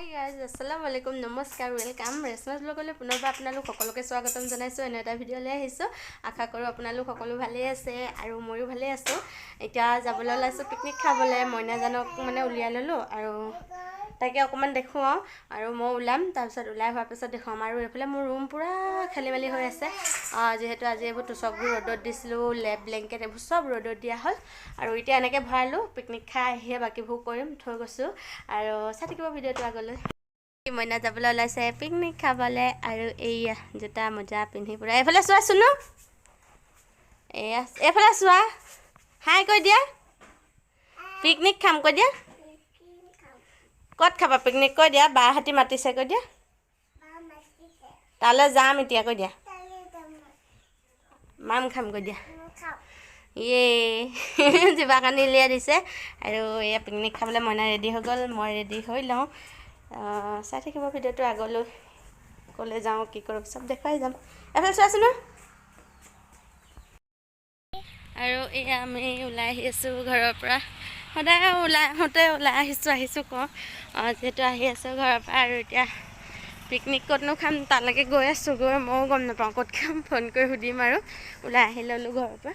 guys আসসালামু আলাইকুম নমস্কাৰ ওয়েলকাম ৰেচমাছ ব্লগলৈ পুনৰবাৰ আপোনালোক সকলোকে স্বাগতম জনাইছোঁ এনে এটা ভিডিঅ'লৈ আহিছোঁ আশা কৰোঁ আপোনালোক সকলো ভালেই আছে আৰু ময়ো ভালেই আছোঁ এতিয়া যাবলৈ ওলাইছোঁ পিকনিক খাবলৈ মইনাজানক মানে উলিয়াই ল'লোঁ আৰু তাকে অকণমান দেখুৱাওঁ আৰু মই ওলাম তাৰপিছত ওলাই হোৱাৰ পিছত দেখুৱাম আৰু এইফালে মোৰ ৰুম পূৰা খেলি মেলি হৈ আছে যিহেতু আজি এইবোৰ তোচকবোৰ ৰ'দত দিছিলোঁ লেপ ব্লেংকেট এইবোৰ চব ৰ'দত দিয়া হ'ল আৰু এতিয়া এনেকৈ ভৰালোঁ পিকনিক খাই আহিয়ে বাকীবোৰ কৰিম থৈ গৈছোঁ আৰু চাই থাকিব ভিডিঅ'টো আগলৈ মইনা যাবলৈ ওলাইছে পিকনিক খাবলৈ আৰু এইয়া জোতা মোজা পিন্ধি পুৰা এইফালে চোৱা চুনো এয়া এইফালে চোৱা হাই কৈ দিয়া পিকনিক খাম কৈ দিয়া ক'ত খাবা পিকনিক কৈ দিয়া বাহঁতি মাতিছে কৈ দিয়া তালৈ যাম এতিয়া কৈ দিয়া মাম খাম কৈ দিয়া ইয়ে জিভা কানি উলিয়াই দিছে আৰু এয়া পিকনিক খাবলৈ মইনা ৰেডি হৈ গ'ল মই ৰেডি হৈ লওঁ চাই থাকিব ভিডিঅ'টো আগলৈ ক'লৈ যাওঁ কি কৰোঁ চব দেখুৱাই যাম এফালে চোৱাচোন আৰু এয়া আমি ওলাই আহি আছোঁ ঘৰৰ পৰা সদায় ওলাই আহিছোঁ কওঁ যিহেতু আহি আছোঁ ঘৰৰ পৰা আৰু এতিয়া পিকনিক ক'তনো খাম তালৈকে গৈ আছোঁ ময়ো গম নাপাওঁ ক'ত খাম ফোন কৰি সুধিম আৰু ওলাই আহি ল'লোঁ ঘৰৰ পৰা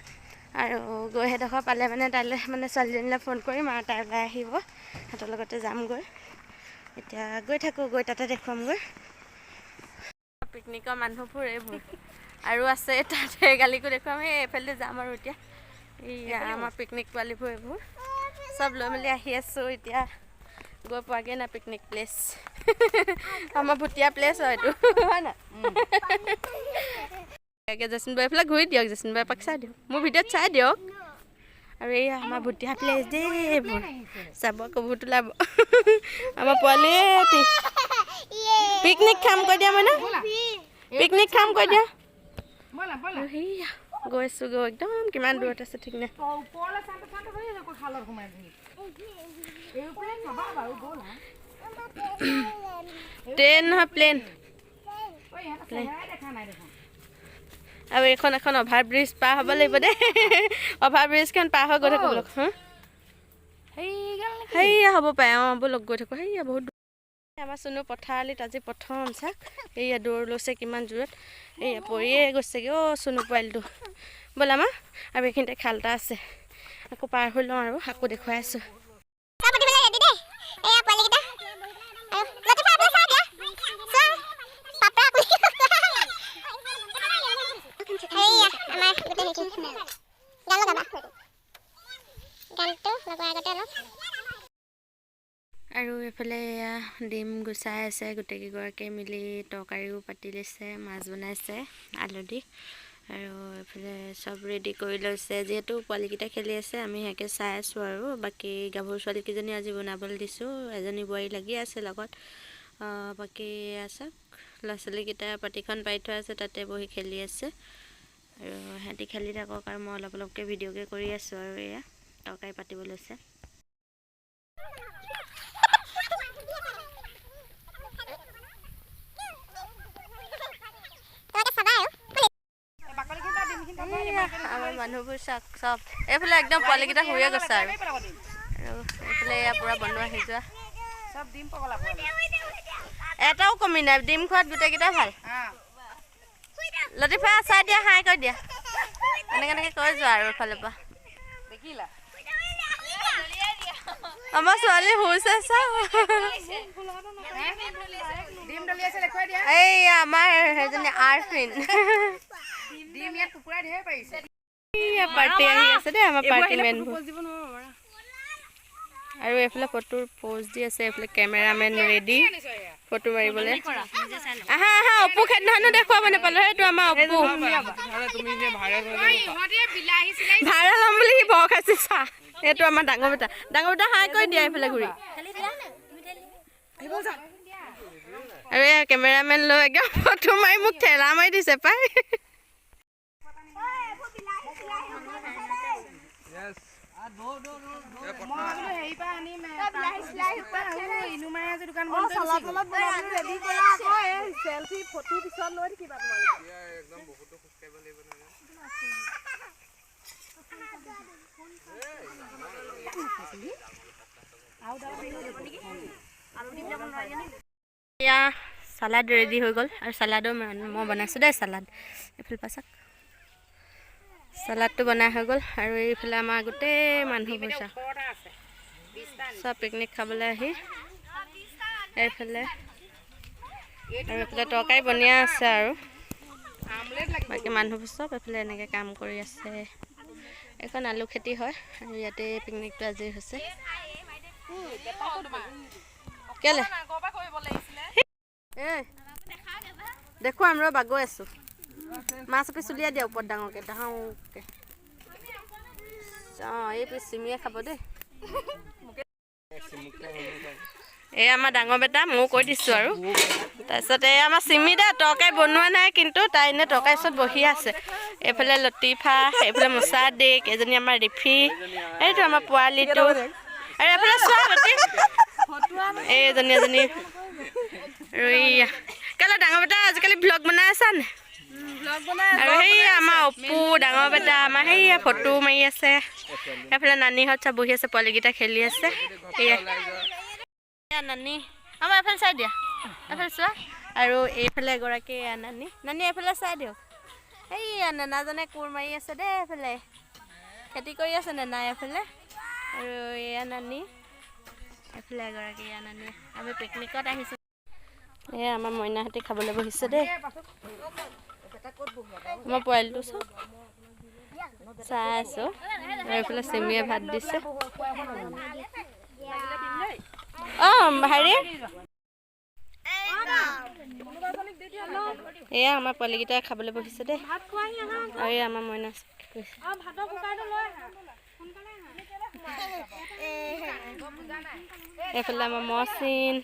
আৰু গৈ সেইডোখৰ পালে মানে তাইলৈ মানে ছোৱালীজনীলৈ ফোন কৰিম আৰু তাই ওলাই আহিব সিহঁতৰ লগতে যামগৈ এতিয়া গৈ থাকোঁ গৈ তাতে দেখুৱামগৈ পিকনিকৰ মানুহবোৰ এইবোৰ আৰু আছে তাতে গালিকো দেখুৱাম এইফালে যাম আৰু এতিয়া এইয়া আমাৰ পিকনিক পোৱালিবোৰ এইবোৰ চব লৈ মেলি আহি আছোঁ এতিয়া গৈ পোৱাগৈ না পিকনিক প্লেচ আমাৰ ভুটীয়া প্লেচ হয় এইটো হয় না জেচিন বাই এইফালে ঘূৰি দিয়ক জেচিন বাই পাক চাই দিয়ক মোৰ ভিডিঅ'ত চাই দিয়ক আৰু এই আমাৰ ভুটীয়া প্লেচ দেই এইবোৰ চাব কবুত ওলাব আমাৰ পোৱালি পিকনিক খাম কৈ দিয়া মানে পিকনিক খাম কৈ দিয়া সেয়া গৈছোঁ একদম কিমান দূৰত আছে ঠিক নাই ট্ৰেইন নহয় প্লেন আৰু এখন অভাৰ ব্ৰিজ পাৰ হ'ব লাগিব দেই অভাৰ ব্ৰিজখন পাৰ হৈ গৈ থাকোঁ বোলক সেয়া হ'ব পাৰে বোলক গৈ থাকোঁ সেয়া বহুত আমাৰ চুনু পথাৰআলিত আজি প্ৰথম চাক এইয়া দৌৰ লৈছে কিমান দূৰত এইয়া পৰিয়ে গৈছেগৈ চুনু পোৱালিটো ব'ল আমাৰ আৰু এইখিনিতে খাল এটা আছে আকৌ পাৰ হৈ লওঁ আৰু আকৌ দেখুৱাই আছোঁ আৰু এইফালে এয়া ডিম গুচাই আছে গোটেইকেইগৰাকীয়ে মিলি তৰকাৰীও পাতি লৈছে মাছ বনাইছে আলু দি আৰু এইফালে চব ৰেডি কৰি লৈছে যিহেতু পোৱালিকেইটা খেলি আছে আমি সেয়াকে চাই আছোঁ আৰু বাকী গাভৰু ছোৱালীকেইজনী আজি বনাবলৈ দিছোঁ এজনী বোৱাৰী লাগি আছে লগত বাকী আছে ল'ৰা ছোৱালীকেইটা পাতিখন পাৰি থোৱা আছে তাতে বহি খেলি আছে আৰু সিহঁতি খেলি থাকক আৰু মই অলপকৈ ভিডিঅ'কে কৰি আছোঁ আৰু এয়া তৰকাৰী পাতিব লৈছে আমাৰ মানুহবোৰ চব এইফালে একদম পোৱালিকেইটা শুয়ে গৈছে আৰু এইফালে এয়া পূৰা বনোৱা আহি যোৱা চব ডিম পগলা এটাও কমি নাই ডিম খোৱাত গোটেইকেইটা ভাল লতিফা চাই দিয়া হাই কৈ দিয়া এনেকৈ কৈ যোৱা আৰু এইফালৰ পৰা দেখিলা আমাৰ ছোৱালী শুইছে এই আমাৰ সেইজনী আৰফিন পাৰ্টি আহি আছে দেই আমাৰ পাৰ্টি মেনবোৰ আৰু এইফালে ফটোৰ প'জ দি আছে এইফালে কেমেৰামেন ৰেডি ফটো মাৰিবলৈ আহা অপু খেদিনাখনো দেখুৱাব নাপালো সেইটো আমাৰ অপু ভাইৰেল হ'ম বুলি ভয় খাইছে চা এইটো আমাৰ ডাঙৰ বেটা হাই কৈ দিয়া এইফালে ঘূৰি আৰু এয়া কেমেৰামেন লৈ একদম ফটো মাৰি মোক ঠেলা মাৰি দিছে পাই এয়া চালাড ৰেডি হৈ গ'ল আৰু চালাডো মই বনাইছোঁ দেই চালাড এইফালে পাছক চালাডটো বনাই হৈ গ'ল আৰু এইফালে আমাৰ গোটেই মানুহবোৰ চব পিকনিক খাবলৈ আহি এইফালে আৰু এইফালে তৰকাৰী বনিয়া আছে আৰু বাকী মানুহবোৰ চব এইফালে এনেকৈ কাম কৰি আছে এখন আলু খেতি হয় আৰু ইয়াতে পিকনিকটো আজি হৈছে কেলে দেখুৱাম ৰ বাগৈ আছোঁ মাছ এপিচ উলিয়াই দিয়া ওপৰত ডাঙৰকৈ ডাঙৰকৈ অঁ এই পিচ চিমিয়ে খাব দেই এই আমাৰ ডাঙৰ বেটা ময়ো কৈ দিছোঁ আৰু তাৰপিছত এই আমাৰ চিমি দে তৰকাৰী বনোৱা নাই কিন্তু তাই এনেই তৰকাৰী ওচৰত বহি আছে এইফালে লতিফা এইফালে মুছাদিক এজনী আমাৰ ৰিফি এইটো আমাৰ পোৱালিটো আৰু এইফালে চোৱা এইজনী আৰু এইয়া কেলৈ ডাঙৰ বেটা আজিকালি ভ্লগ বনাই আছানে আৰু সেই আমাৰ অপু ডাঙৰ বেটা আমাৰ সেইয়া ফটো মাৰি আছে এইফালে নানীহঁত চব বহি আছে পোৱালিকেইটা খেলি আছে এয়া নানী আমাৰ এইফালে চাই দিয়া এইফালে চোৱা আৰু এইফালে এগৰাকী নানী নানী এইফালে চাই দিয়ক এইয়া নানাজনে কোৰ মাৰি আছে দেই এইফালে খেতি কৰি আছে নানা এইফালে আৰু এয়া নানী এইফালে এগৰাকী এয়া নানী আমি পিকনিকত আহিছোঁ এয়া আমাৰ মইনাহঁতে খাবলৈ বহিছে দেই আমাৰ পোৱালিটো চব চাই আছোঁ আৰু এইফালে চিমিয়ে ভাত দিছে অঁ হেৰি এয়া আমাৰ পোৱালিকেইটাই খাবলৈ বহিছে দেই আৰু এয়া আমাৰ মইনা এইফালে আমাৰ মচিন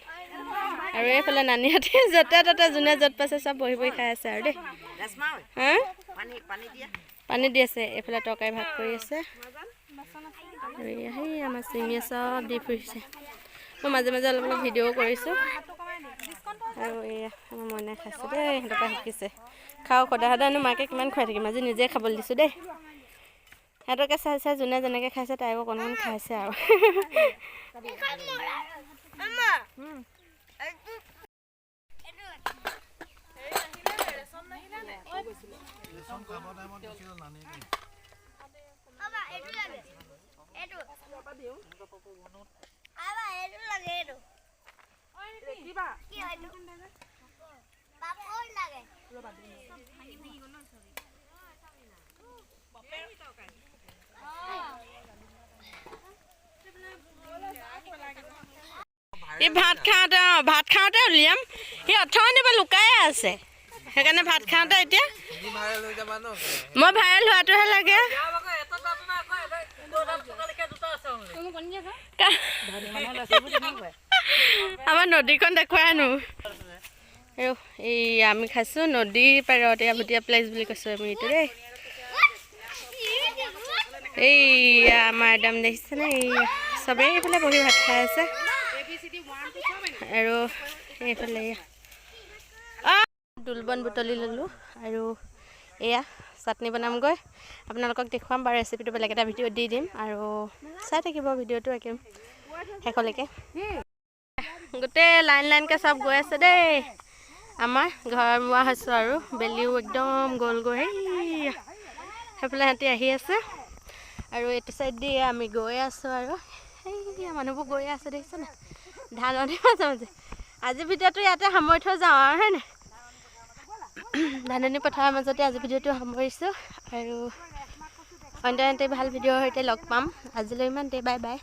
আৰু এইফালে নানীহঁতে য'তে ত'তে যোনে য'ত পাইছে চব বহি বহি খাই আছে আৰু দেই হা পানী দি আছে এইফালে তৰকাৰী ভাত কৰি আছে আৰু সেই আমাৰ চিমিয়ে চব দি ফুৰিছে মই মাজে মাজে অলপ অলপ ভিডিঅ' কৰিছোঁ আৰু এয়া আমাৰ মইনাই খাইছে দেই সিহঁতৰ পৰা শিকিছে খাওঁ সদায় সদায়নো মাকে কিমান খুৱাই থাকিম আজি নিজে খাবলৈ দিছোঁ দেই সিহঁতকে চাই চাই যোনে যেনেকৈ খাইছে তাইও অকণমান খাইছে আৰু এই ভাত খাওঁতে উলিয়াম সি অথনি পৰা লুকাই আছে সেইকাৰণে ভাত খাওঁতে এতিয়া মই ভাইৰেল হোৱাটোহে লাগে আমাৰ নদীখন দেখুৱাই আনো এই আমি খাইছোঁ নদীৰ পাৰত এয়া ভুটীয়া প্লেচ বুলি কৈছোঁ আমি এইটো দেই এইয়া আমাৰ একদম দেখিছেনে এইয়া চবেই এইফালে বহি ভাত খাই আছে আৰু এইফালে দুলবন বুটলি ল'লোঁ আৰু এয়া চাটনি বনামগৈ আপোনালোকক দেখুৱাম বাৰু ৰেচিপিটো বেলেগ এটা ভিডিঅ'ত দি দিম আৰু চাই থাকিব ভিডিঅ'টো একদম শেষলৈকে গোটেই লাইনকৈ চব গৈ আছে দেই আমাৰ ঘৰ মোৱা হৈছোঁ আৰু বেলিও একদম গ'ল গৈ সেইফালে সিহঁতি আহি আছে আৰু এইটো চাইড দি আমি গৈ আছোঁ আৰু সেই মানুহবোৰ গৈ আছে দেখিছেনে ধাননি মাজে মাজে আজি ভিডিঅ'টো ইয়াতে সামৰি থৈ যাওঁ আৰু হয়নে ধাননি পথাৰৰ মাজতে আজি ভিডিঅ'টো সামৰিছোঁ আৰু অন্য ভাল ভিডিঅ'ৰ সৈতে লগ পাম আজিলৈ ইমানতে বাই বাই